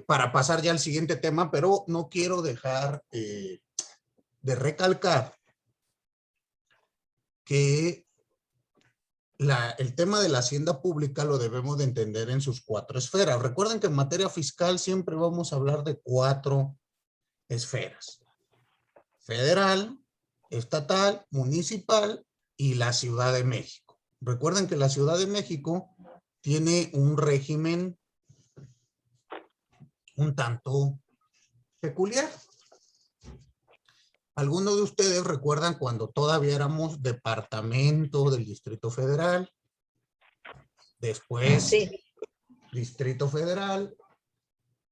para pasar ya al siguiente tema, pero no quiero dejar de recalcar que el tema de la hacienda pública lo debemos de entender en sus 4 esferas. Recuerden que en materia fiscal siempre vamos a hablar de 4 esferas: federal, estatal, municipal y la Ciudad de México. Recuerden que la Ciudad de México tiene un régimen un tanto peculiar. Algunos de ustedes recuerdan cuando todavía éramos departamento del Distrito Federal, después Sí. Distrito Federal,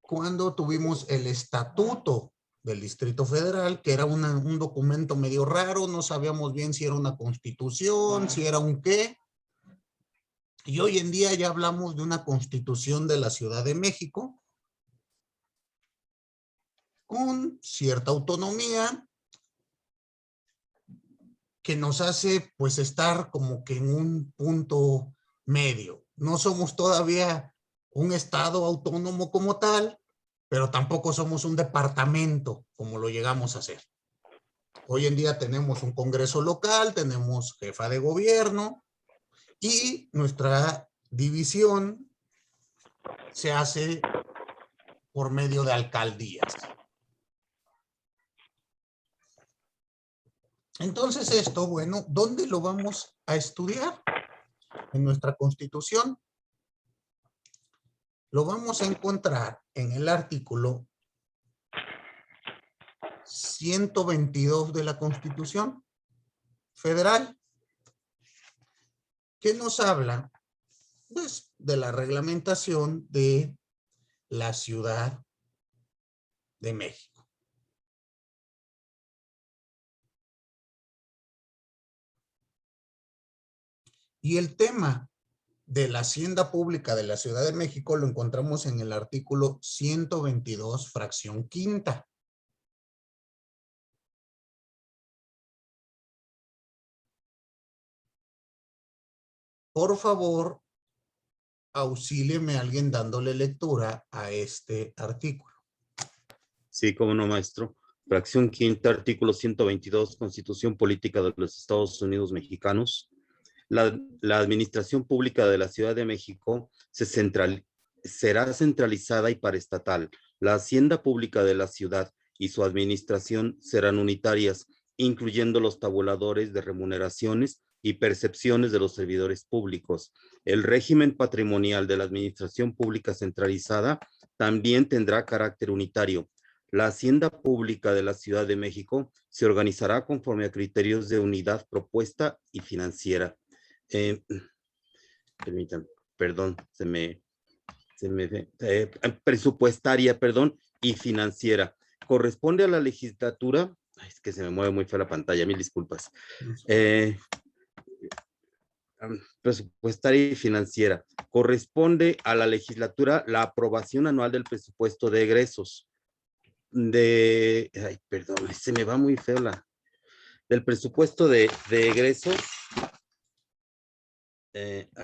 cuando tuvimos el Estatuto del Distrito Federal, que era un documento medio raro, no sabíamos bien si era una constitución, si era un qué. Y hoy en día ya hablamos de una constitución de la Ciudad de México, con cierta autonomía, que nos hace pues estar como que en un punto medio. No somos todavía un estado autónomo como tal, pero tampoco somos un departamento como lo llegamos a ser. Hoy en día tenemos un congreso local, tenemos jefa de gobierno y nuestra división se hace por medio de alcaldías. Entonces esto, bueno, ¿dónde lo vamos a estudiar? En nuestra Constitución. Lo vamos a encontrar en el artículo 122 de la Constitución Federal, que nos habla, pues, de la reglamentación de la Ciudad de México. Y el tema de la hacienda pública de la Ciudad de México lo encontramos en el artículo 122, fracción quinta. Por favor, auxílieme alguien dándole lectura a este artículo. Sí, cómo no, maestro. Fracción quinta, artículo 122, Constitución Política de los Estados Unidos Mexicanos. La administración pública de la Ciudad de México será centralizada y paraestatal. La hacienda pública de la ciudad y su administración serán unitarias, incluyendo los tabuladores de remuneraciones y percepciones de los servidores públicos. El régimen patrimonial de la administración pública centralizada también tendrá carácter unitario. La hacienda pública de la Ciudad de México se organizará conforme a criterios de unidad propuesta y financiera. Permítanme, perdón, presupuestaria, perdón, y financiera. Corresponde a la legislatura, es que se me mueve muy fea la pantalla, mil disculpas. Presupuestaria y financiera. Corresponde a la legislatura la aprobación anual del presupuesto de egresos. Perdón, se me va muy feo del presupuesto de egresos.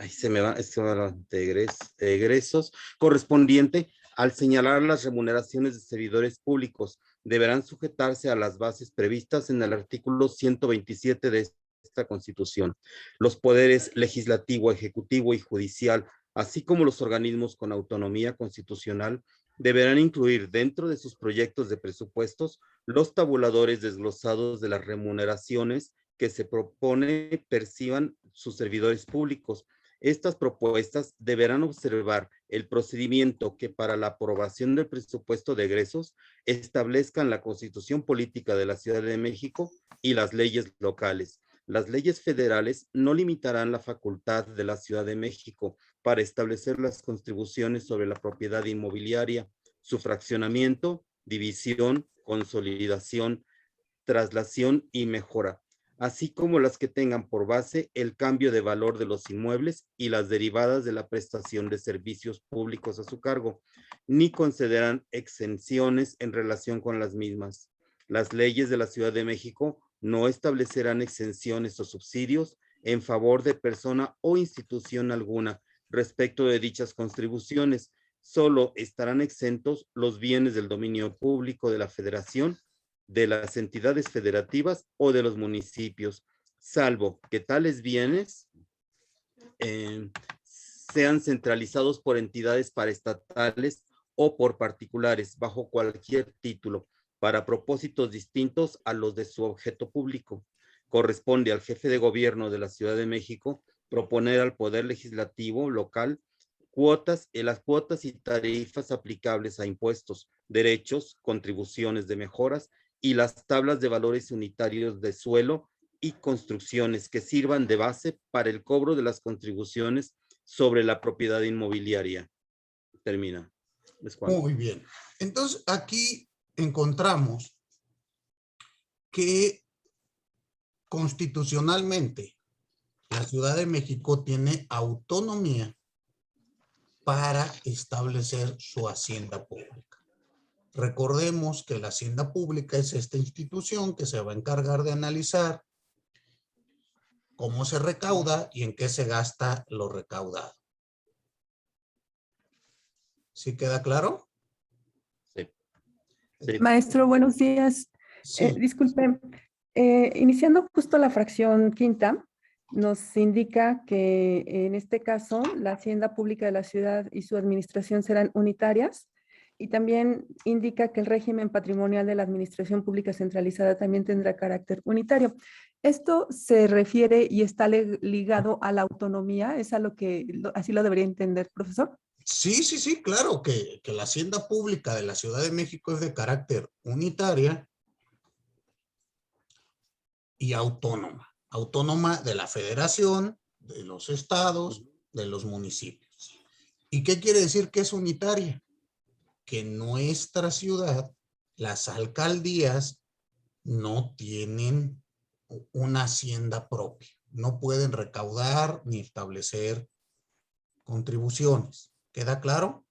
Se me va, de egresos correspondiente al señalar las remuneraciones de servidores públicos. Deberán sujetarse a las bases previstas en el artículo 127 de esta Constitución. Los poderes legislativo, ejecutivo y judicial, así como los organismos con autonomía constitucional, deberán incluir dentro de sus proyectos de presupuestos los tabuladores desglosados de las remuneraciones que se propone perciban sus servidores públicos. Estas propuestas deberán observar el procedimiento que para la aprobación del presupuesto de egresos establezcan la Constitución Política de la Ciudad de México y las leyes locales. Las leyes federales no limitarán la facultad de la Ciudad de México para establecer las contribuciones sobre la propiedad inmobiliaria, su fraccionamiento, división, consolidación, traslación y mejora, así como las que tengan por base el cambio de valor de los inmuebles y las derivadas de la prestación de servicios públicos a su cargo, ni concederán exenciones en relación con las mismas. Las leyes de la Ciudad de México no establecerán exenciones o subsidios en favor de persona o institución alguna respecto de dichas contribuciones, solo estarán exentos los bienes del dominio público de la federación, de las entidades federativas o de los municipios, salvo que tales bienes sean centralizados por entidades paraestatales o por particulares bajo cualquier título para propósitos distintos a los de su objeto público. Corresponde al jefe de gobierno de la Ciudad de México proponer al Poder Legislativo local las cuotas y tarifas aplicables a impuestos, derechos, contribuciones de mejoras y las tablas de valores unitarios de suelo y construcciones que sirvan de base para el cobro de las contribuciones sobre la propiedad inmobiliaria. Termina. Muy bien. Entonces, aquí encontramos que constitucionalmente la Ciudad de México tiene autonomía para establecer su hacienda pública. Recordemos que la hacienda pública es esta institución que se va a encargar de analizar cómo se recauda y en qué se gasta lo recaudado. ¿Sí queda claro? Sí. Sí. Maestro, buenos días. Sí. Disculpe, iniciando justo la fracción quinta, nos indica que en este caso la hacienda pública de la ciudad y su administración serán unitarias, y también indica que el régimen patrimonial de la administración pública centralizada también tendrá carácter unitario. ¿Esto se refiere y está ligado a la autonomía? ¿Es a lo que así lo debería entender, profesor? Sí, claro que la hacienda pública de la Ciudad de México es de carácter unitaria y autónoma. Autónoma de la federación, de los estados, de los municipios. ¿Y qué quiere decir que es unitaria? Que nuestra ciudad, las alcaldías, no tienen una hacienda propia. No pueden recaudar ni establecer contribuciones. ¿Queda claro?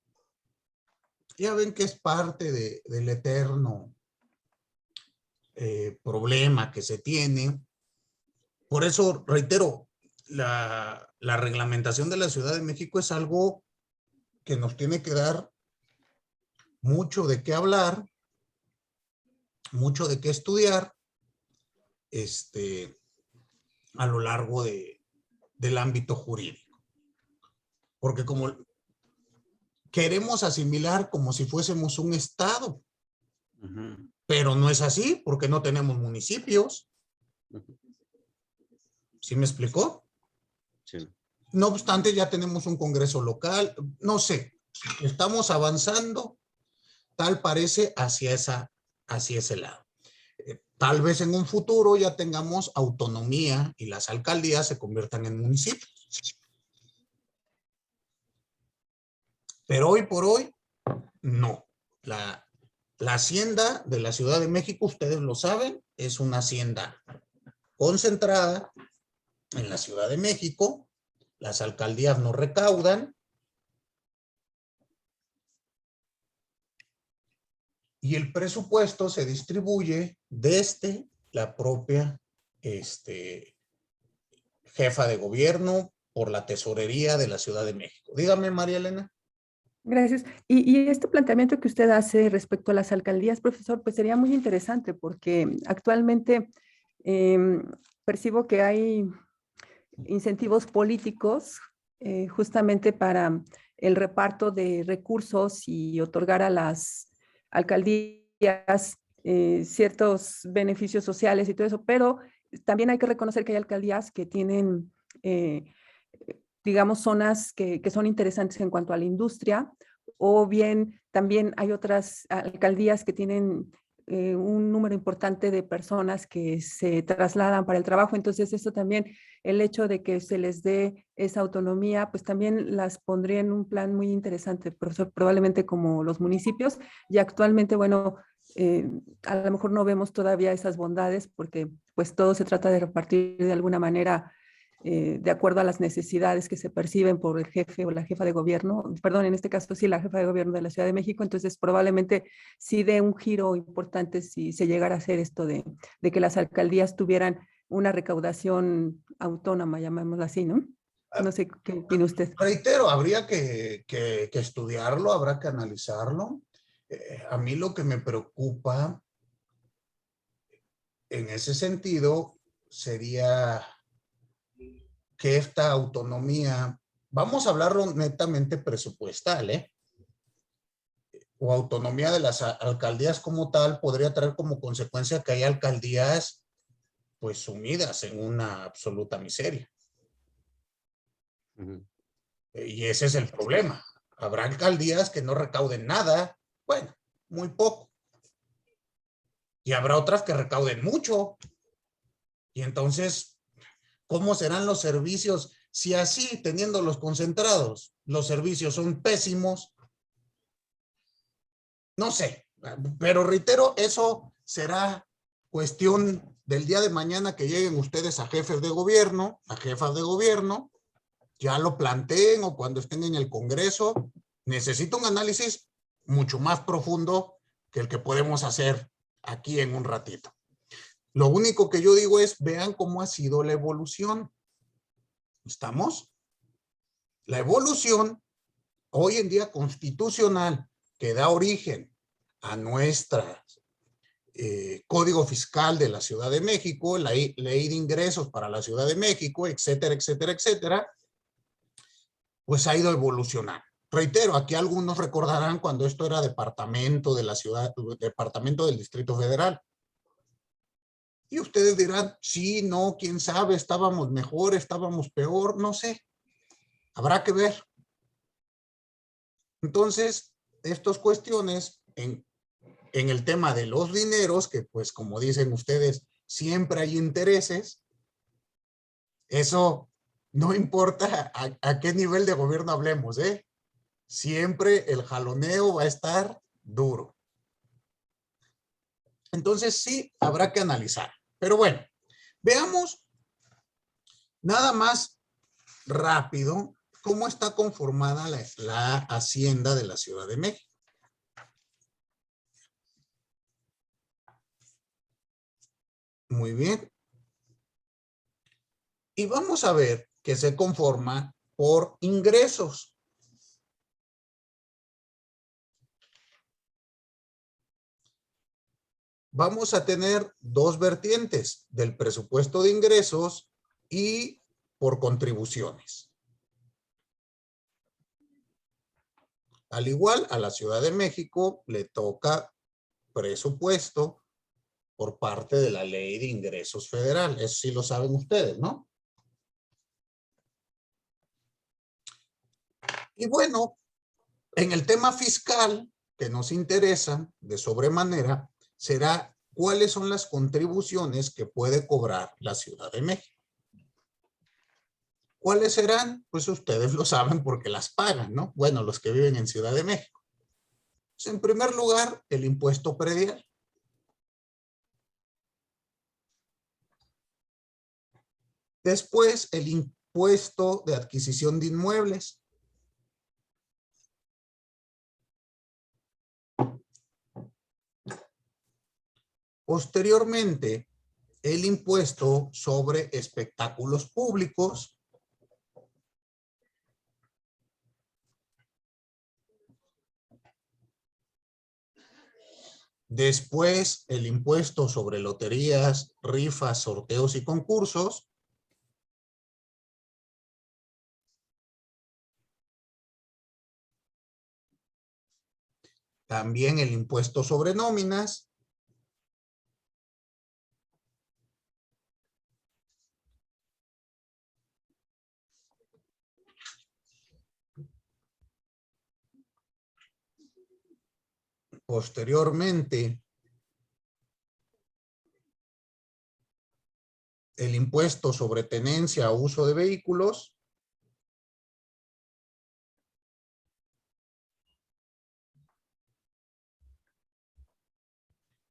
Ya ven que es parte del eterno problema que se tiene. Por eso, reitero, la reglamentación de la Ciudad de México es algo que nos tiene que dar mucho de qué hablar, mucho de qué estudiar, a lo largo del ámbito jurídico. Porque como queremos asimilar como si fuésemos un estado, pero no es así porque no tenemos municipios. ¿Sí me explicó? Sí. No obstante, ya tenemos un congreso local, no sé, estamos avanzando, tal parece, hacia ese lado. Tal vez en un futuro ya tengamos autonomía y las alcaldías se conviertan en municipios. Pero hoy por hoy, no. La hacienda de la Ciudad de México, ustedes lo saben, es una hacienda concentrada en la Ciudad de México. Las alcaldías no recaudan. Y el presupuesto se distribuye desde la propia jefa de gobierno por la tesorería de la Ciudad de México. Dígame, María Elena. Gracias. Y este planteamiento que usted hace respecto a las alcaldías, profesor, pues sería muy interesante porque actualmente percibo que hay incentivos políticos justamente para el reparto de recursos y otorgar a las alcaldías ciertos beneficios sociales y todo eso, pero también hay que reconocer que hay alcaldías que tienen, digamos, zonas que son interesantes en cuanto a la industria, o bien también hay otras alcaldías que tienen un número importante de personas que se trasladan para el trabajo. Entonces, eso también, el hecho de que se les dé esa autonomía, pues también las pondría en un plan muy interesante, probablemente como los municipios. Y actualmente, bueno, a lo mejor no vemos todavía esas bondades porque pues todo se trata de repartir de alguna manera de acuerdo a las necesidades que se perciben por el jefe o la jefa de gobierno, perdón, en este caso sí, la jefa de gobierno de la Ciudad de México. Entonces probablemente sí dé un giro importante si se llegara a hacer esto de que las alcaldías tuvieran una recaudación autónoma, llamémoslo así, ¿no? No sé qué opina usted. Reitero, habría que estudiarlo, habrá que analizarlo. A mí lo que me preocupa en ese sentido sería que esta autonomía, vamos a hablarlo netamente presupuestal, o autonomía de las alcaldías como tal, podría traer como consecuencia que hay alcaldías pues sumidas en una absoluta miseria. Y ese es el problema. Habrá alcaldías que no recauden nada, bueno, muy poco. Y habrá otras que recauden mucho. Y entonces, ¿cómo serán los servicios si así, teniéndolos concentrados, los servicios son pésimos? No sé, pero reitero, eso será cuestión del día de mañana que lleguen ustedes a jefes de gobierno, a jefas de gobierno, ya lo planteen o cuando estén en el Congreso. Necesito un análisis mucho más profundo que el que podemos hacer aquí en un ratito. Lo único que yo digo es, vean cómo ha sido la evolución. ¿Estamos? La evolución hoy en día constitucional que da origen a nuestra Código Fiscal de la Ciudad de México, la Ley de Ingresos para la Ciudad de México, etcétera, etcétera, etcétera, pues ha ido evolucionando. Reitero, aquí algunos recordarán cuando esto era departamento de la ciudad, departamento del Distrito Federal. Y ustedes dirán, sí, no, quién sabe, estábamos mejor, estábamos peor, no sé. Habrá que ver. Entonces, estas cuestiones en el tema de los dineros, que pues como dicen ustedes, siempre hay intereses, eso no importa a qué nivel de gobierno hablemos, siempre el jaloneo va a estar duro. Entonces sí, habrá que analizar. Pero bueno, veamos nada más rápido cómo está conformada la Hacienda de la Ciudad de México. Muy bien. Y vamos a ver que se conforma por ingresos. Vamos a tener dos vertientes del presupuesto de ingresos y por contribuciones. Al igual a la Ciudad de México le toca presupuesto por parte de la Ley de Ingresos Federal. Eso sí lo saben ustedes, ¿no? Y bueno, en el tema fiscal que nos interesa de sobremanera será cuáles son las contribuciones que puede cobrar la Ciudad de México. ¿Cuáles serán? Pues ustedes lo saben porque las pagan, ¿no? Bueno, los que viven en Ciudad de México. Pues en primer lugar, el impuesto predial. Después, el impuesto de adquisición de inmuebles. Posteriormente, el impuesto sobre espectáculos públicos. Después, el impuesto sobre loterías, rifas, sorteos y concursos. También el impuesto sobre nóminas. Posteriormente, el impuesto sobre tenencia o uso de vehículos.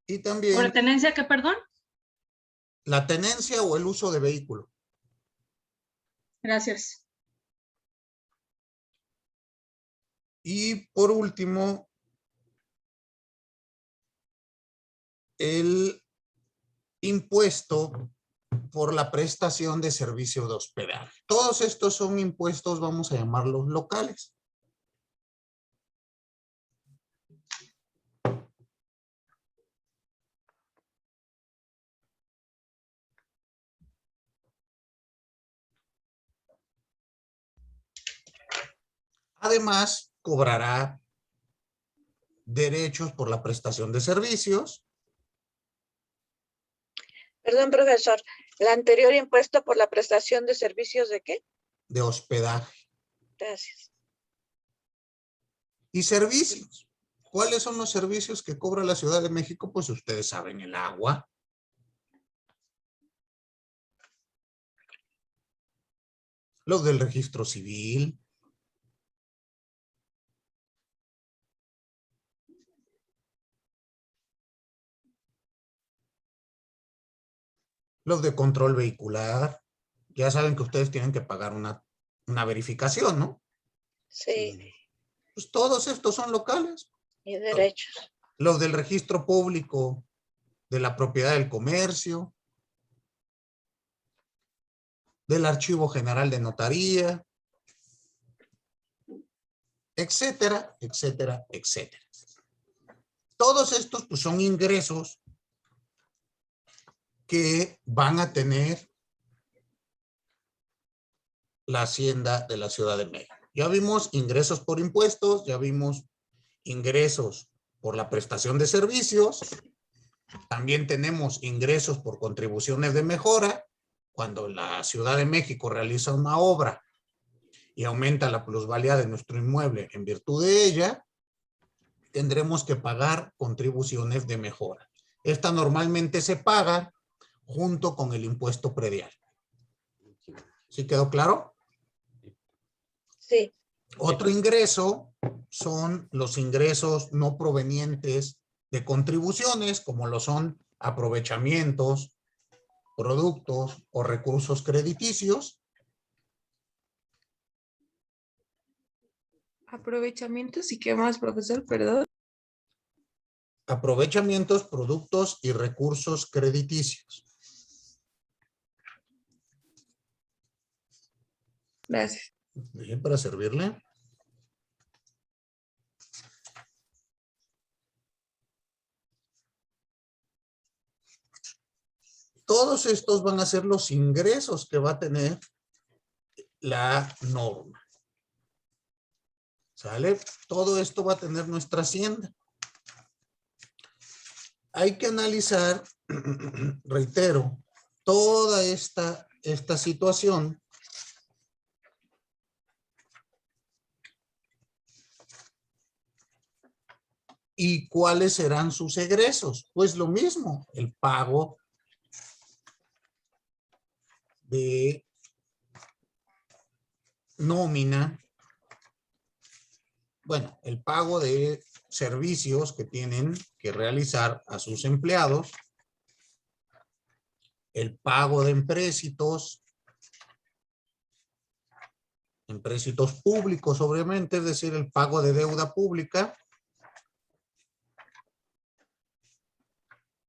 Y también ¿Por tenencia qué, perdón? la tenencia o el uso de vehículo. Gracias. Y por último, el impuesto por la prestación de servicio de hospedaje. Todos estos son impuestos, vamos a llamarlos locales. Además, cobrará derechos por la prestación de servicios. Perdón, profesor, ¿el anterior impuesto por la prestación de servicios de qué? De hospedaje. Gracias. Y servicios. ¿Cuáles son los servicios que cobra la Ciudad de México? Pues ustedes saben, el agua. Los del registro civil. Los de control vehicular. Ya saben que ustedes tienen que pagar una verificación, ¿no? Sí, Pues todos estos son locales. y derechos. Los del registro público de la propiedad del comercio, del archivo general de notaría, etcétera, etcétera, etcétera. Todos estos pues, son ingresos que van a tener la Hacienda de la Ciudad de México. Ya vimos ingresos por impuestos, ya vimos ingresos por la prestación de servicios, también tenemos ingresos por contribuciones de mejora. Cuando la Ciudad de México realiza una obra y aumenta la plusvalía de nuestro inmueble en virtud de ella, tendremos que pagar contribuciones de mejora. Esta normalmente se paga junto con el impuesto predial. ¿Sí quedó claro? Sí. Otro ingreso son los ingresos no provenientes de contribuciones, como lo son aprovechamientos, productos o recursos crediticios. Aprovechamientos y qué más, profesor, perdón. Aprovechamientos, productos y recursos crediticios. Gracias. Bien, para servirle. Todos estos van a ser los ingresos que va a tener la norma. ¿Sale? Todo esto va a tener nuestra hacienda. Hay que analizar, reitero, toda esta situación y cuáles serán sus egresos. Pues lo mismo, el pago de nómina, bueno, el pago de servicios que tienen que realizar a sus empleados, el pago de empréstitos públicos, obviamente, es decir, el pago de deuda pública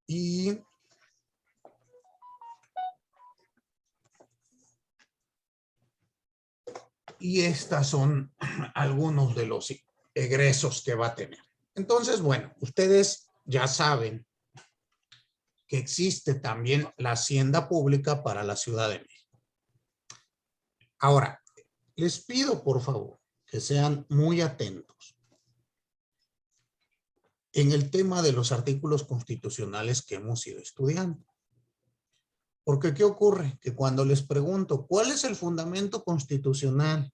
y estas son algunos de los egresos que va a tener. Entonces, bueno, ustedes ya saben que existe también la hacienda pública para la Ciudad de México. Ahora, les pido por favor que sean muy atentos en el tema de los artículos constitucionales que hemos ido estudiando. Porque ¿qué ocurre? Que cuando les pregunto ¿cuál es el fundamento constitucional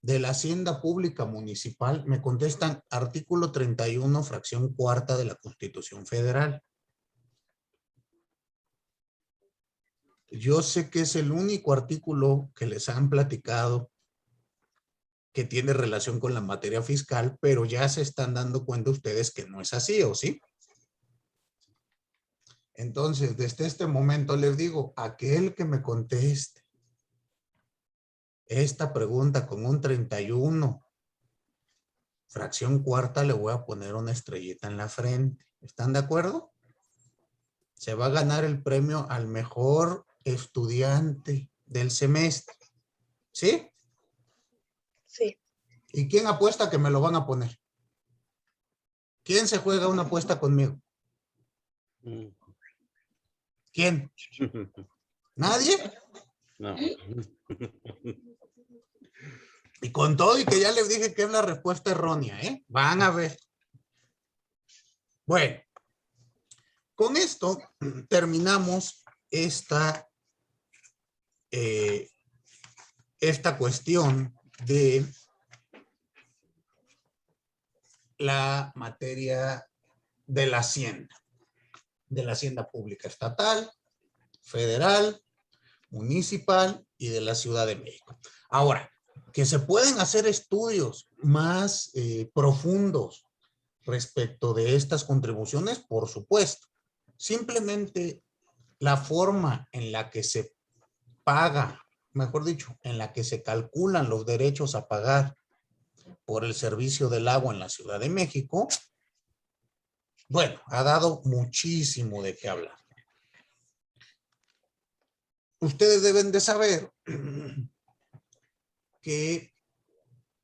de la hacienda pública municipal? Me contestan artículo 31, fracción cuarta de la Constitución Federal. Yo sé que es el único artículo que les han platicado que tiene relación con la materia fiscal, pero ya se están dando cuenta ustedes que no es así, ¿o sí? Entonces, desde este momento les digo, aquel que me conteste esta pregunta con un 31, fracción cuarta, le voy a poner una estrellita en la frente. ¿Están de acuerdo? se va a ganar el premio al mejor estudiante del semestre. ¿Sí? Sí. ¿Y quién apuesta que me lo van a poner? ¿Quién se juega una apuesta conmigo? ¿Quién? ¿Nadie? No. Y con todo y que ya les dije que es la respuesta errónea, ¿eh? Van a ver. Bueno, con esto terminamos esta cuestión de la materia de la hacienda pública estatal, federal, municipal y de la Ciudad de México. Ahora, que se pueden hacer estudios más profundos respecto de estas contribuciones, por supuesto. Simplemente la forma en la que se paga, mejor dicho, en la que se calculan los derechos a pagar por el servicio del agua en la Ciudad de México, bueno, ha dado muchísimo de qué hablar. Ustedes deben de saber que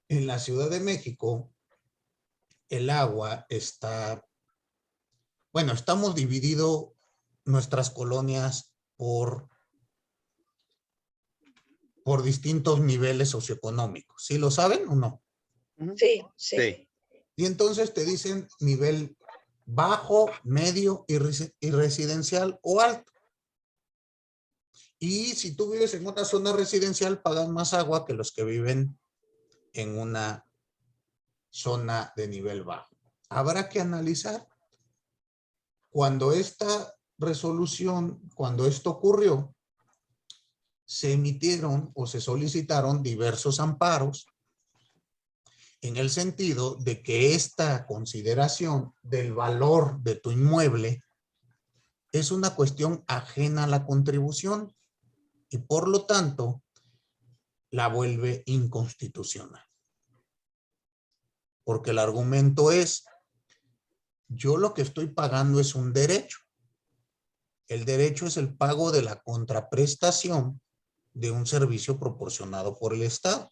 en la Ciudad de México el agua está, bueno, estamos divididos nuestras colonias por distintos niveles socioeconómicos. ¿Sí lo saben o no? Sí, sí. Sí. Y entonces te dicen nivel bajo, medio y residencial o alto. Y si tú vives en una zona residencial, pagas más agua que los que viven en una zona de nivel bajo. Habrá que analizar. Cuando esta resolución, cuando esto ocurrió, se emitieron o se solicitaron diversos amparos en el sentido de que esta consideración del valor de tu inmueble es una cuestión ajena a la contribución y por lo tanto la vuelve inconstitucional. Porque el argumento es, yo lo que estoy pagando es un derecho. El derecho es el pago de la contraprestación de un servicio proporcionado por el Estado.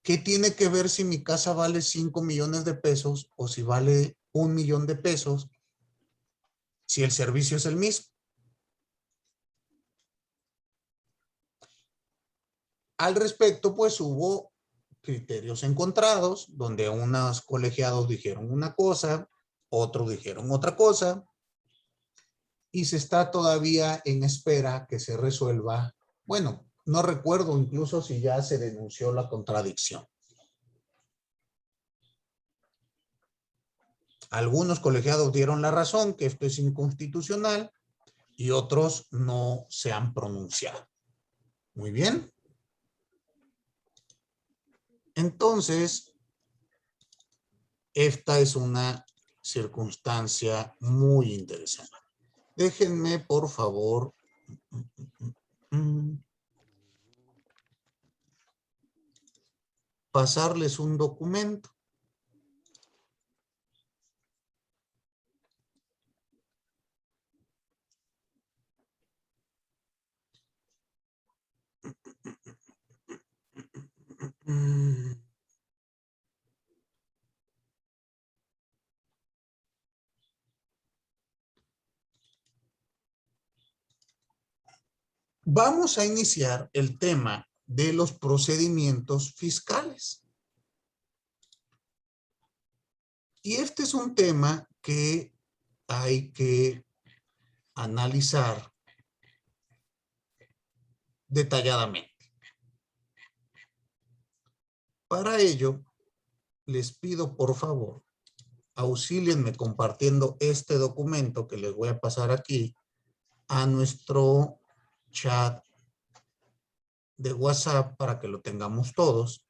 ¿Qué tiene que ver si mi casa vale 5 millones de pesos o si vale 1 millón de pesos si el servicio es el mismo? Al respecto, pues hubo criterios encontrados, donde unos colegiados dijeron una cosa, otros dijeron otra cosa, y se está todavía en espera que se resuelva. Bueno, no recuerdo incluso si ya se denunció la contradicción. Algunos colegiados dieron la razón que esto es inconstitucional y otros no se han pronunciado. Muy bien. Entonces, esta es una circunstancia muy interesante. Déjenme, por favor, pasarles un documento. Vamos a iniciar el tema de los procedimientos fiscales. Y este es un tema que hay que analizar detalladamente. Para ello, les pido por favor, auxílienme compartiendo este documento que les voy a pasar aquí a nuestro chat de WhatsApp para que lo tengamos todos.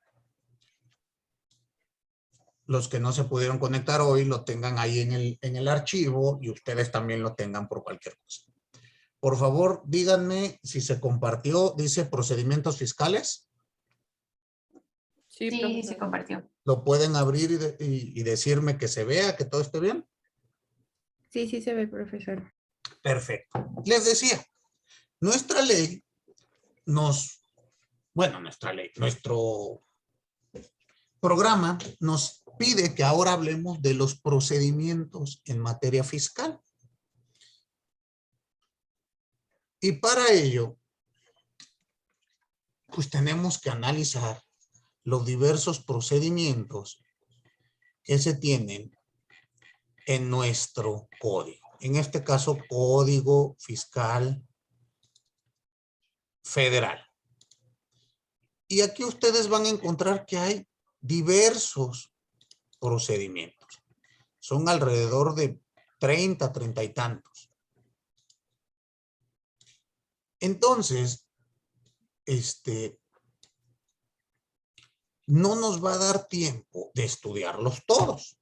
Los que no se pudieron conectar hoy lo tengan ahí en el archivo y ustedes también lo tengan por cualquier cosa. Por favor, díganme si se compartió, dice procedimientos fiscales. Sí, Sí, profesor. se compartió. ¿Lo pueden abrir y decirme que se vea, que todo esté bien? Sí, sí se ve, profesor. Perfecto. Les decía, nuestra ley nuestro programa nos pide que ahora hablemos de los procedimientos en materia fiscal. Y para ello, pues tenemos que analizar los diversos procedimientos que se tienen en nuestro código. En este caso, Código Fiscal Federal. Y aquí ustedes van a encontrar que hay diversos procedimientos. Son alrededor de 30 y tantos. Entonces, no nos va a dar tiempo de estudiarlos todos.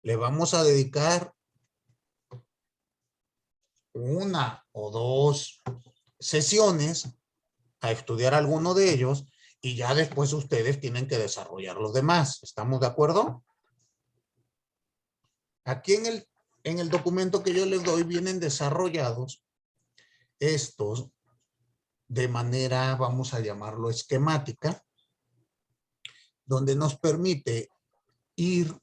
Le vamos a dedicar 1 o 2 sesiones a estudiar alguno de ellos y ya después ustedes tienen que desarrollar los demás. ¿Estamos de acuerdo? Aquí en el documento que yo les doy vienen desarrollados estos de manera, vamos a llamarlo esquemática, donde nos permite ir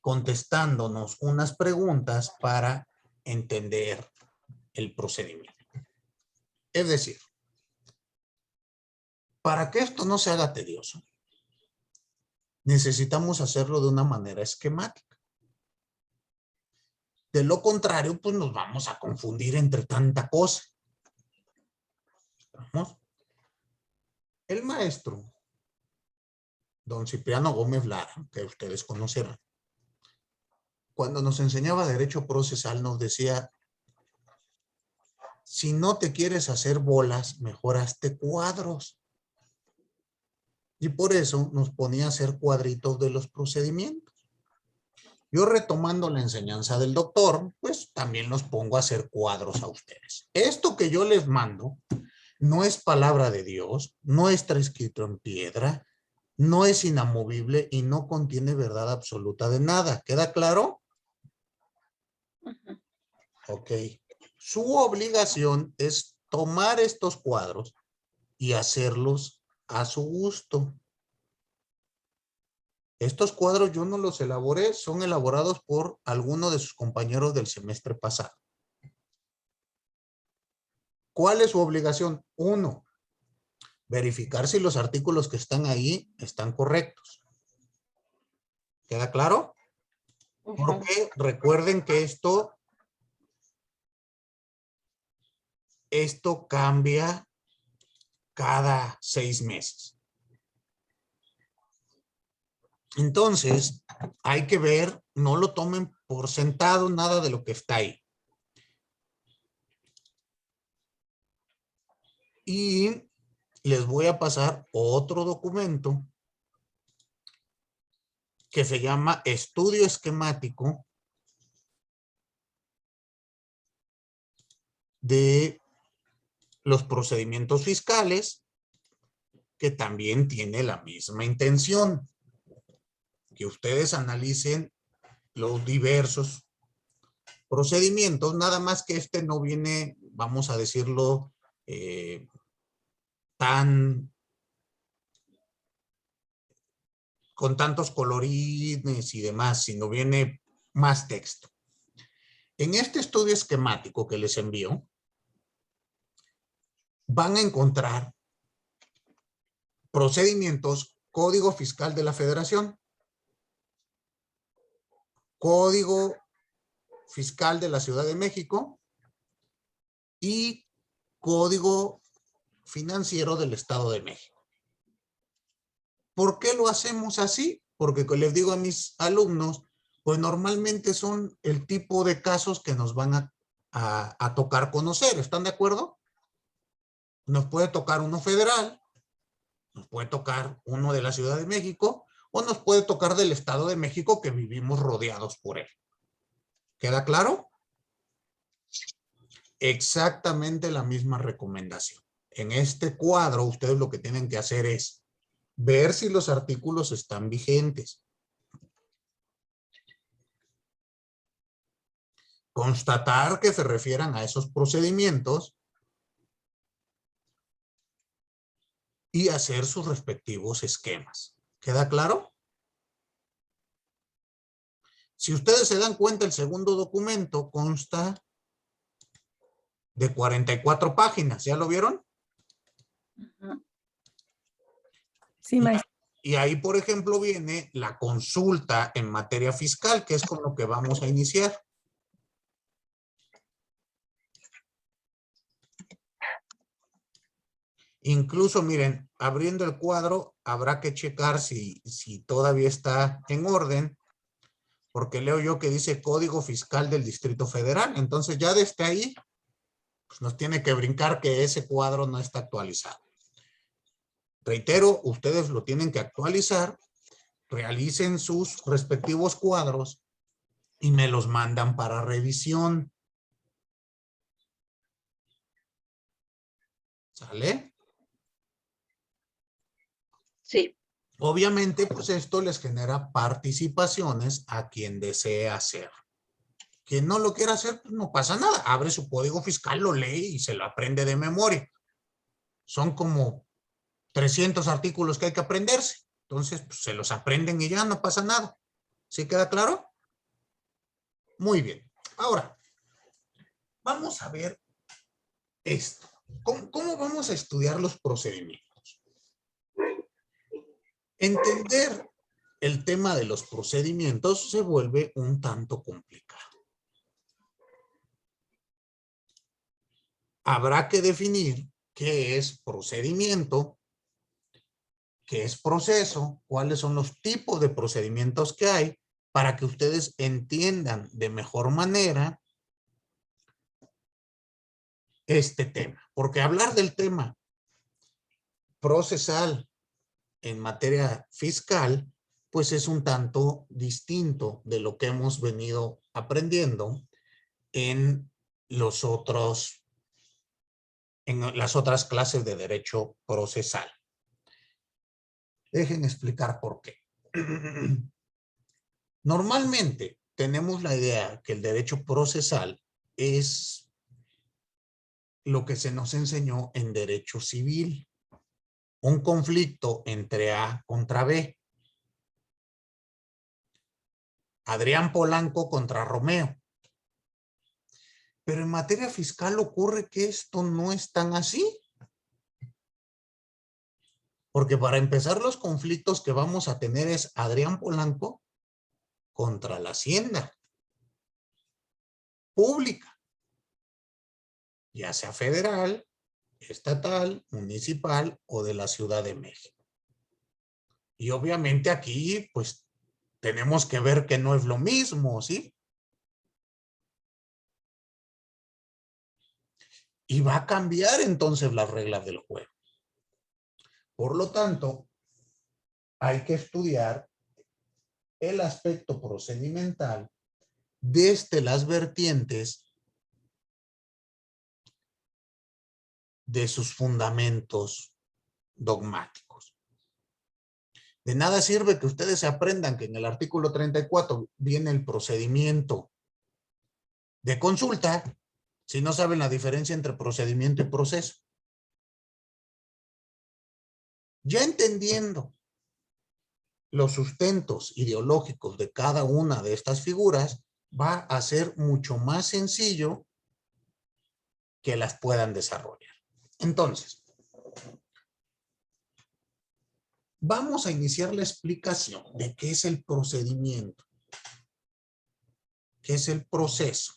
contestándonos unas preguntas para entender el procedimiento. Es decir, para que esto no se haga tedioso, necesitamos hacerlo de una manera esquemática. De lo contrario, pues nos vamos a confundir entre tanta cosa. ¿Estamos? El maestro, don Cipriano Gómez Lara, que ustedes conocerán, cuando nos enseñaba derecho procesal nos decía, si no te quieres hacer bolas, mejor hazte cuadros. Y por eso nos ponía a hacer cuadritos de los procedimientos. Yo retomando la enseñanza del doctor, pues también los pongo a hacer cuadros a ustedes. Esto que yo les mando no es palabra de Dios, no está escrito en piedra, no es inamovible y no contiene verdad absoluta de nada. ¿Queda claro? Ok. Su obligación es tomar estos cuadros y hacerlos a su gusto. Estos cuadros yo no los elaboré, son elaborados por alguno de sus compañeros del semestre pasado. ¿Cuál es su obligación? 1, verificar si los artículos que están ahí están correctos. ¿Queda claro? Porque recuerden que esto cambia cada 6 meses. Entonces, hay que ver, no lo tomen por sentado nada de lo que está ahí. Y les voy a pasar otro documento que se llama Estudio Esquemático de los procedimientos fiscales, que también tiene la misma intención, que ustedes analicen los diversos procedimientos, nada más que este no viene, vamos a decirlo, con tantos colorines y demás, sino viene más texto. En este estudio esquemático que les envío, van a encontrar procedimientos, Código Fiscal de la Federación, Código Fiscal de la Ciudad de México y Código Financiero del Estado de México. ¿Por qué lo hacemos así? Porque les digo a mis alumnos, pues normalmente son el tipo de casos que nos van a tocar conocer. ¿Están de acuerdo? Nos puede tocar uno federal, nos puede tocar uno de la Ciudad de México o nos puede tocar del Estado de México que vivimos rodeados por él. ¿Queda claro? Exactamente la misma recomendación. En este cuadro ustedes lo que tienen que hacer es ver si los artículos están vigentes. constatar que se refieran a esos procedimientos y hacer sus respectivos esquemas. ¿Queda claro? Si ustedes se dan cuenta, el segundo documento consta de 44 páginas. ¿Ya lo vieron? Sí, maestro. Y ahí, por ejemplo, viene la consulta en materia fiscal, que es con lo que vamos a iniciar. Incluso, miren, abriendo el cuadro, habrá que checar si todavía está en orden, porque leo yo que dice Código Fiscal del Distrito Federal. Entonces, ya desde ahí, pues nos tiene que brincar que ese cuadro no está actualizado. Reitero, ustedes lo tienen que actualizar, realicen sus respectivos cuadros y me los mandan para revisión. ¿Sale? Sí. Obviamente, pues esto les genera participaciones a quien desee hacer. Quien no lo quiera hacer, pues no pasa nada. Abre su código fiscal, lo lee y se lo aprende de memoria. Son como 300 artículos que hay que aprenderse. Entonces, pues, se los aprenden y ya no pasa nada. ¿Sí queda claro? Muy bien. Ahora, vamos a ver esto. ¿Cómo vamos a estudiar los procedimientos? Entender el tema de los procedimientos se vuelve un tanto complicado. Habrá que definir qué es procedimiento, qué es proceso, cuáles son los tipos de procedimientos que hay, para que ustedes entiendan de mejor manera este tema. Porque hablar del tema procesal en materia fiscal, pues es un tanto distinto de lo que hemos venido aprendiendo en las otras clases de derecho procesal. Dejen explicar por qué. Normalmente tenemos la idea que el derecho procesal es lo que se nos enseñó en derecho civil. Un conflicto entre A contra B. Adrián Polanco contra Romeo. Pero en materia fiscal ocurre que esto no es tan así. Porque para empezar, los conflictos que vamos a tener es Adrián Polanco contra la Hacienda Pública, ya sea federal, estatal, municipal o de la Ciudad de México. Y obviamente aquí, pues, tenemos que ver que no es lo mismo, ¿sí? Y va a cambiar entonces las reglas del juego. Por lo tanto, hay que estudiar el aspecto procedimental desde las vertientes de sus fundamentos dogmáticos. De nada sirve que ustedes se aprendan que en el artículo 34 viene el procedimiento de consulta si no saben la diferencia entre procedimiento y proceso. Ya entendiendo los sustentos ideológicos de cada una de estas figuras, va a ser mucho más sencillo que las puedan desarrollar. Entonces, vamos a iniciar la explicación de qué es el procedimiento, qué es el proceso.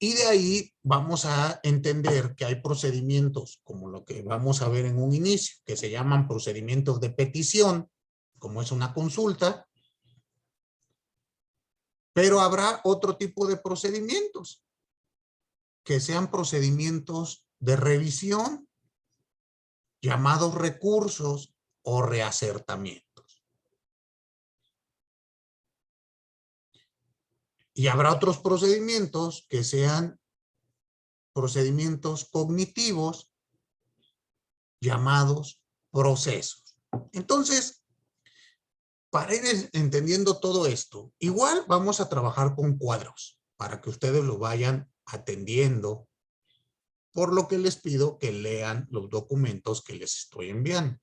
Y de ahí vamos a entender que hay procedimientos, como lo que vamos a ver en un inicio, que se llaman procedimientos de petición, como es una consulta. Pero habrá otro tipo de procedimientos, que sean procedimientos de revisión, llamados recursos o reacertamientos. Y habrá otros procedimientos que sean procedimientos cognitivos, llamados procesos. Entonces, para ir entendiendo todo esto, igual vamos a trabajar con cuadros para que ustedes lo vayan atendiendo, por lo que les pido que lean los documentos que les estoy enviando.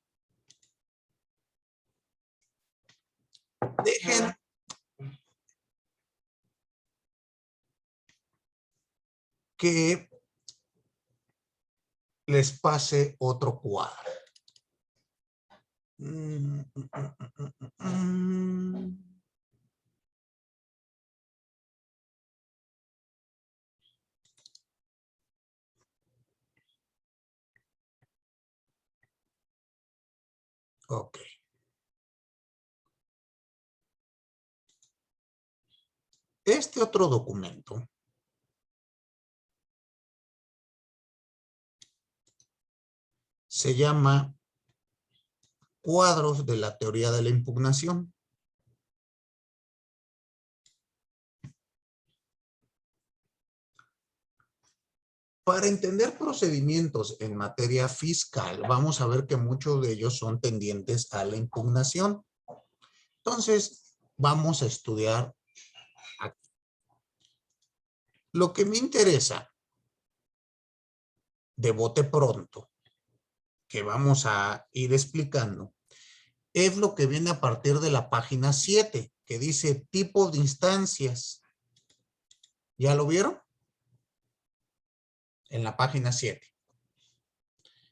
Dejen que les pase otro cuadro. Ok. Este otro documento se llama Cuadros de la teoría de la impugnación. Para entender procedimientos en materia fiscal, vamos a ver que muchos de ellos son tendientes a la impugnación. Entonces, vamos a estudiar aquí. Lo que me interesa de bote pronto, que vamos a ir explicando, es lo que viene a partir de la página 7, que dice tipo de instancias. ¿Ya lo vieron? En la página 7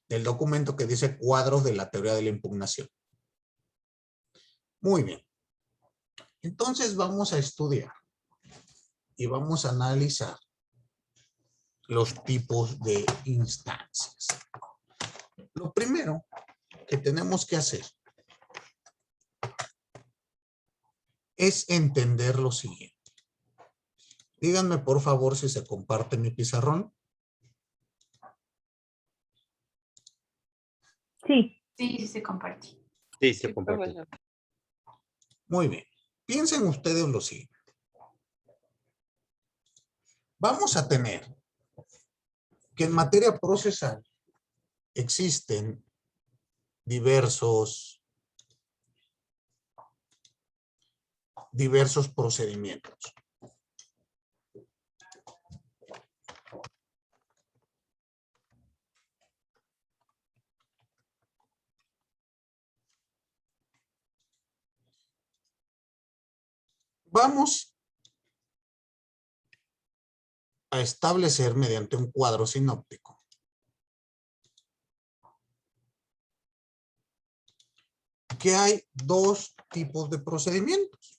del documento que dice cuadros de la teoría de la impugnación. Muy bien. Entonces vamos a estudiar y vamos a analizar los tipos de instancias. Lo primero que tenemos que hacer es entender lo siguiente. Díganme por favor si se comparte mi pizarrón. Sí. Sí, sí se comparte. Sí, se Sí, comparte. profesor. Muy bien. Piensen ustedes lo siguiente. Vamos a tener que en materia procesal existen diversos procedimientos. Vamos a establecer mediante un cuadro sinóptico que hay dos tipos de procedimientos.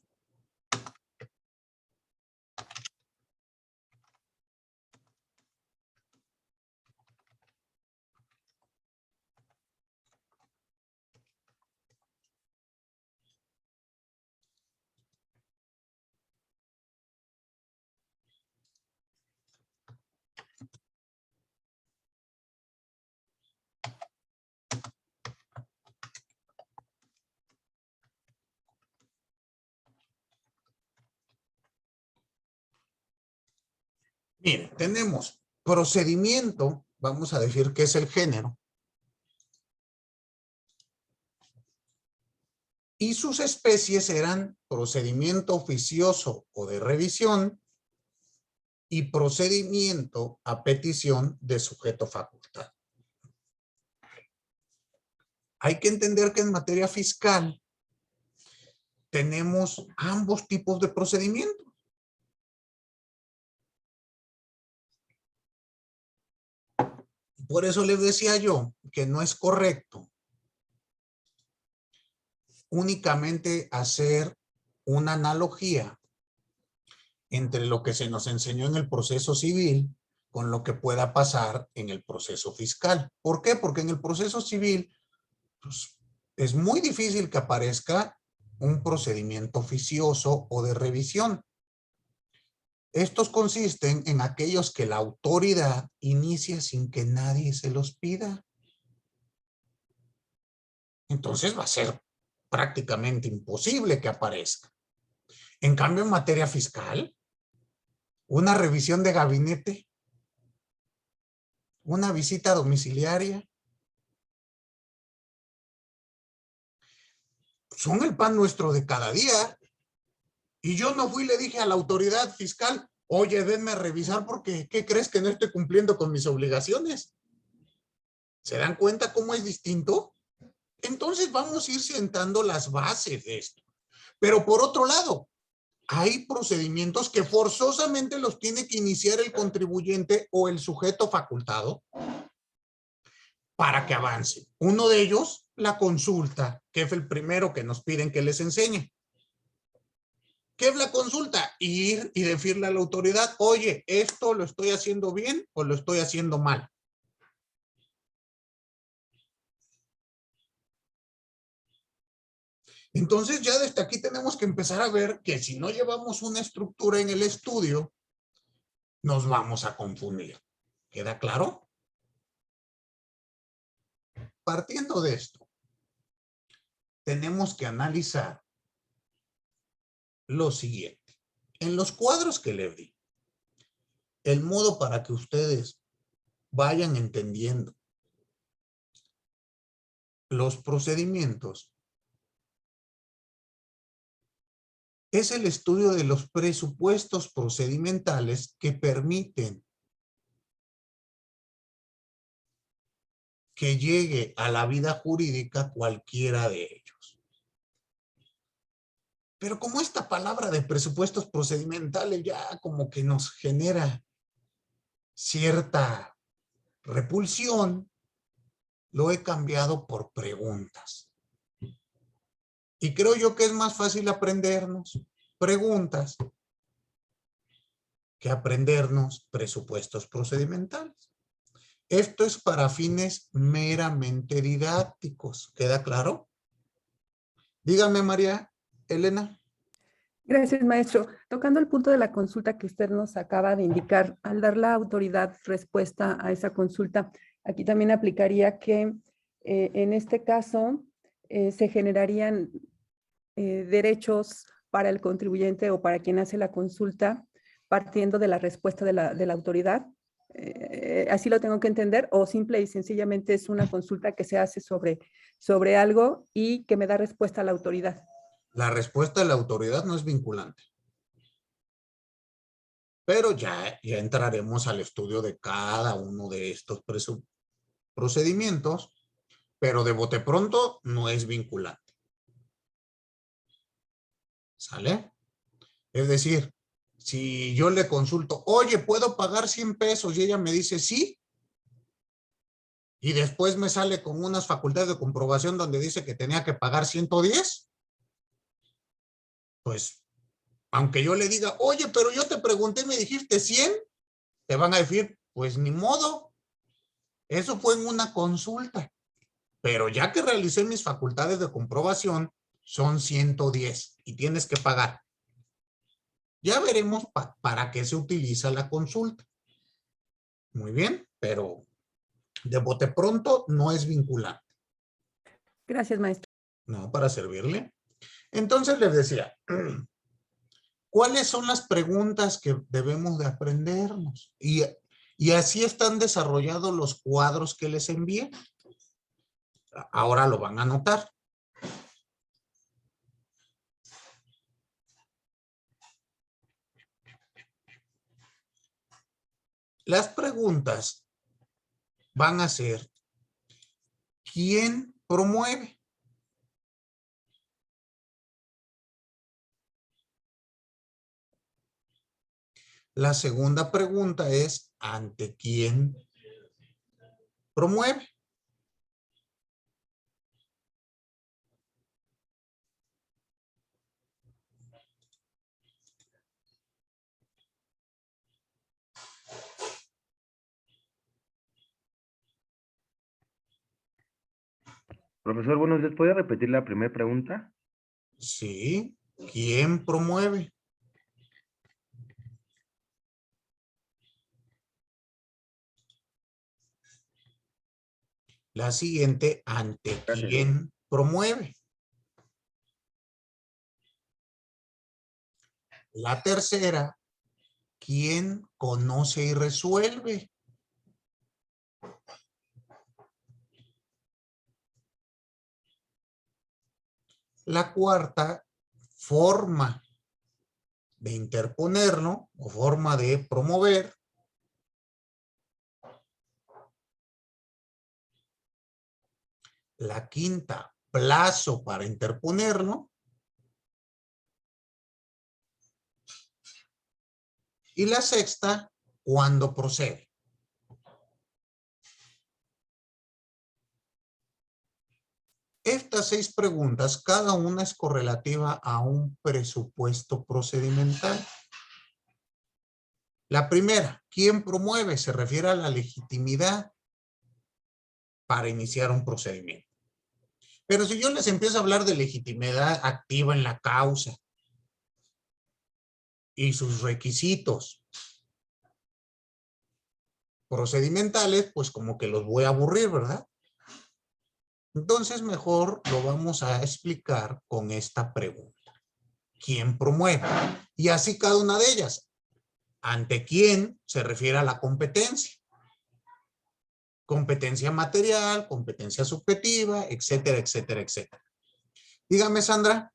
Miren, tenemos procedimiento, vamos a decir que es el género, y sus especies eran procedimiento oficioso o de revisión y procedimiento a petición de sujeto facultad. Hay que entender que en materia fiscal tenemos ambos tipos de procedimientos. Por eso les decía yo que no es correcto únicamente hacer una analogía entre lo que se nos enseñó en el proceso civil con lo que pueda pasar en el proceso fiscal. ¿Por qué? Porque en el proceso civil pues, es muy difícil que aparezca un procedimiento oficioso o de revisión. Estos consisten en aquellos que la autoridad inicia sin que nadie se los pida. Entonces va a ser prácticamente imposible que aparezca. En cambio, en materia fiscal, una revisión de gabinete, una visita domiciliaria, son el pan nuestro de cada día. Y yo no fui y le dije a la autoridad fiscal, oye, denme a revisar porque, ¿qué crees que no estoy cumpliendo con mis obligaciones? ¿Se dan cuenta cómo es distinto? Entonces vamos a ir sentando las bases de esto. Pero por otro lado, hay procedimientos que forzosamente los tiene que iniciar el contribuyente o el sujeto facultado para que avance. Uno de ellos, la consulta, que es el primero que nos piden que les enseñe. ¿Qué es la consulta? Ir y decirle a la autoridad, oye, ¿esto lo estoy haciendo bien o lo estoy haciendo mal? Entonces ya desde aquí tenemos que empezar a ver que si no llevamos una estructura en el estudio, nos vamos a confundir. ¿Queda claro? Partiendo de esto, tenemos que analizar lo siguiente. En los cuadros que les di, el modo para que ustedes vayan entendiendo los procedimientos es el estudio de los presupuestos procedimentales que permiten que llegue a la vida jurídica cualquiera de ellos. Pero como esta palabra de presupuestos procedimentales ya como que nos genera cierta repulsión, lo he cambiado por preguntas. Y creo yo que es más fácil aprendernos preguntas que aprendernos presupuestos procedimentales. Esto es para fines meramente didácticos. ¿Queda claro? Dígame, María Elena. Gracias, maestro. Tocando el punto de la consulta que usted nos acaba de indicar, al dar la autoridad respuesta a esa consulta, aquí también aplicaría que en este caso se generarían derechos para el contribuyente o para quien hace la consulta partiendo de la respuesta de la autoridad. ¿Así lo tengo que entender? ¿O simple y sencillamente es una consulta que se hace sobre algo y que me da respuesta a la autoridad? La respuesta de la autoridad no es vinculante. Pero ya entraremos al estudio de cada uno de estos procedimientos, pero de bote pronto no es vinculante. ¿Sale? Es decir, si yo le consulto, oye, ¿puedo pagar 100 pesos? Y ella me dice sí. Y después me sale con unas facultades de comprobación donde dice que tenía que pagar 110. Pues, aunque yo le diga, oye, pero yo te pregunté, me dijiste 100, te van a decir, pues ni modo. Eso fue en una consulta. Pero ya que realicé mis facultades de comprobación, son 110 y tienes que pagar. Ya veremos para qué se utiliza la consulta. Muy bien, pero de bote pronto no es vinculante. Gracias, maestro. No, para servirle. Entonces les decía, ¿cuáles son las preguntas que debemos de aprendernos? Y así están desarrollados los cuadros que les envié. Ahora lo van a notar. Las preguntas van a ser, ¿quién promueve? La segunda pregunta es, ¿ante quién promueve? Profesor, buenos días. ¿Puede repetir la primera pregunta? Sí, ¿quién promueve? La siguiente, ¿ante Gracias. quién promueve? La tercera, ¿quién conoce y resuelve? La cuarta forma de interponerlo o forma de promover. La quinta, plazo para interponerlo. Y la sexta, cuando procede. Estas 6 preguntas, cada una es correlativa a un presupuesto procedimental. La primera, ¿quién promueve? Se refiere a la legitimidad para iniciar un procedimiento. Pero si yo les empiezo a hablar de legitimidad activa en la causa y sus requisitos procedimentales, pues como que los voy a aburrir, ¿verdad? Entonces mejor lo vamos a explicar con esta pregunta. ¿Quién promueve? Y así cada una de ellas. ¿Ante quién? Se refiere a la competencia. Competencia material, competencia subjetiva, etcétera, etcétera, etcétera. Dígame, Sandra.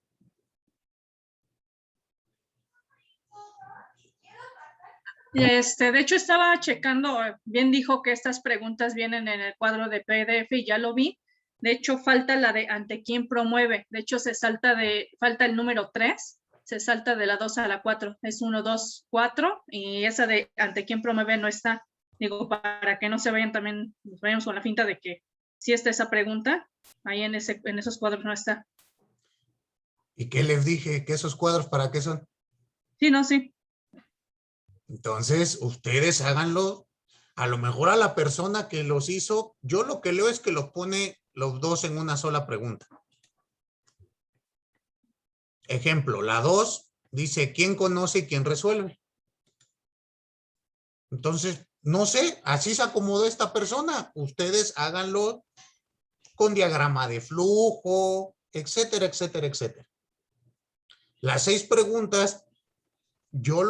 De hecho, estaba checando, bien dijo que estas preguntas vienen en el cuadro de PDF y ya lo vi. De hecho, falta la de ante quién promueve. De hecho, falta el número 3, se salta de la 2 a la 4. Es 1, 2, 4 y esa de ante quién promueve no está. Digo, para que no se vayan también, nos vayamos con la finta de que sí está esa pregunta, ahí en esos cuadros no está. ¿Y qué les dije? ¿Que esos cuadros para qué son? Sí, no, sí. Entonces, ustedes háganlo. A lo mejor a la persona que los hizo, yo lo que leo es que los pone los dos en una sola pregunta. Ejemplo, la 2 dice, ¿quién conoce y quién resuelve? Entonces, no sé, así se acomodó esta persona. Ustedes háganlo con diagrama de flujo, etcétera, etcétera, etcétera. Las 6 preguntas, yo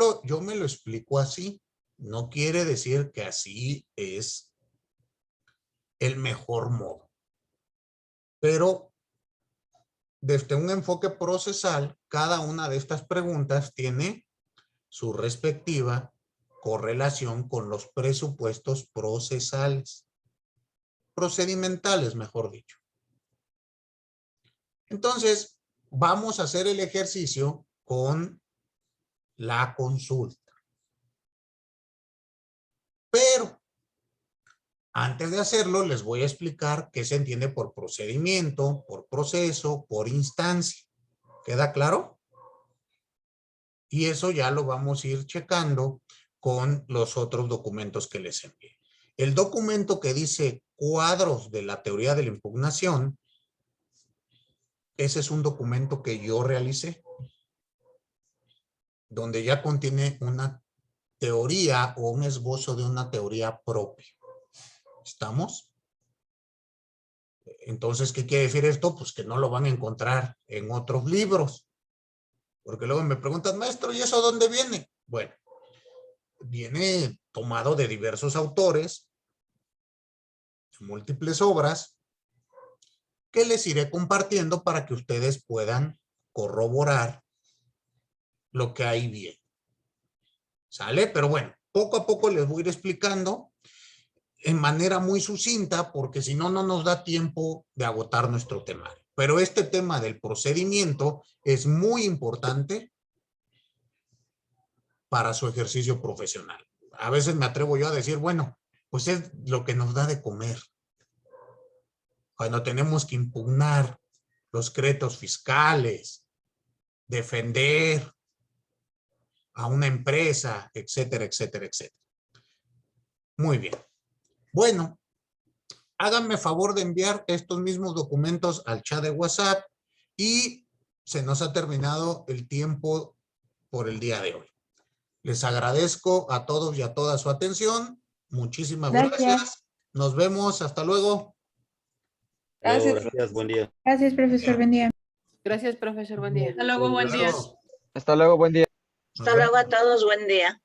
me lo explico así. No quiere decir que así es el mejor modo. Pero desde un enfoque procesal, cada una de estas preguntas tiene su respectiva correlación con los presupuestos procesales. Procedimentales, mejor dicho. Entonces, vamos a hacer el ejercicio con la consulta. Pero, antes de hacerlo, les voy a explicar qué se entiende por procedimiento, por proceso, por instancia. ¿Queda claro? Y eso ya lo vamos a ir checando con los otros documentos que les envié. El documento que dice cuadros de la teoría de la impugnación, ese es un documento que yo realicé, donde ya contiene una teoría o un esbozo de una teoría propia. ¿Estamos? Entonces, ¿qué quiere decir esto? Pues que no lo van a encontrar en otros libros. Porque luego me preguntan, maestro, ¿y eso dónde viene? Bueno, viene tomado de diversos autores, múltiples obras, que les iré compartiendo para que ustedes puedan corroborar lo que ahí viene. ¿Sale? Pero bueno, poco a poco les voy a ir explicando en manera muy sucinta, porque si no, no nos da tiempo de agotar nuestro temario. Pero este tema del procedimiento es muy importante para su ejercicio profesional. A veces me atrevo yo a decir, bueno, pues es lo que nos da de comer. Cuando tenemos que impugnar los créditos fiscales, defender a una empresa, etcétera, etcétera, etcétera. Muy bien. Bueno, háganme favor de enviar estos mismos documentos al chat de WhatsApp y se nos ha terminado el tiempo por el día de hoy. Les agradezco a todos y a todas su atención. Muchísimas gracias. Nos vemos. Hasta luego. Gracias, Gracias, buen día. Gracias, profesor. Buen día. Gracias, profesor. Buen día. Hasta luego, buen día. Hasta luego. Hasta luego, buen día. Hasta luego a todos, buen día.